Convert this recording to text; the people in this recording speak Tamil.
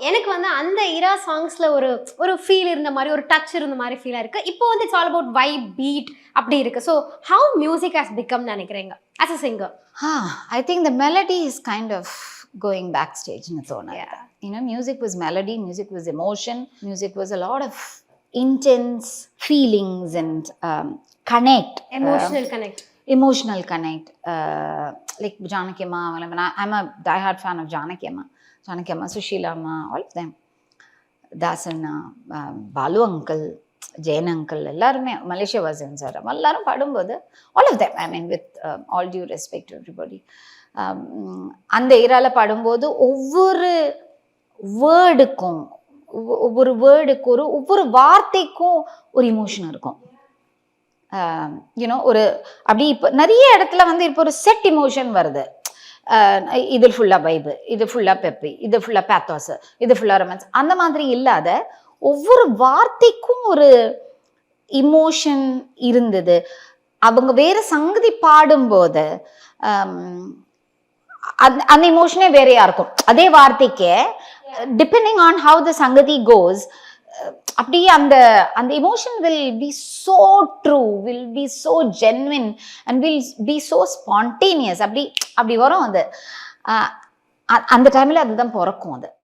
எனக்கு வந்து அந்த இரா சாங்ஸ்ல ஒரு ஒரு ஃபீல் இருந்த மாதிரி, ஒரு டச் இருந்த மாதிரி ஃபீலா இருக்கு. இப்போ வந்து it's all about vibe, beat அப்படி இருக்கு. So how music has become நினைக்கிறீங்க as a singer? I think the melody is kind of going backstage in its own. Yeah. You know, music was melody, music was emotion, music was a lot of intense feelings and connect. Emotional connect. Like Janaki Amma, I'm a diehard fan of Janaki Amma. Janaki Amma, Sushila Amma, all of them. Dasanna, Balu uncle, Jain uncle, எல்லாருமே மலேசியா வாசன் சார் எல்லாரும் பாடும்போது all of them, I mean with all due respect to everybody, அந்த இரால பாடும்போது ஒவ்வொரு வேர்டுக்கும் ஒவ்வொரு வார்த்தைக்கும் ஒரு இமோஷன் இருக்கும். யூனோ ஒரு அப்படி இப்போ நிறைய இடத்துல வந்து இப்போ ஒரு செட் இமோஷன் வருது. இது ஃபுல்லா வைபு, இது ஃபுல்லா பெப்பி, இது ஃபுல்லா பேத்தாஸ், இது ஃபுல்லா ரொமான்ஸ், அந்த மாதிரி இல்லாத ஒவ்வொரு வார்த்தைக்கும் ஒரு இமோஷன் இருந்தது. அவங்க வேற சங்கதி பாடும்போது அந்த இமோஷனே வேறையா இருக்கும். அதே வார்த்தைக்கே டிபெண்டிங் ஆன் ஹவு த சங்கதி கோஸ், அப்படியே அந்த அந்த emotion will be so true, will be so genuine and will be so spontaneous. அப்படி வரும் அது. அந்த டைம்ல அதுதான் பிறக்கும் அது.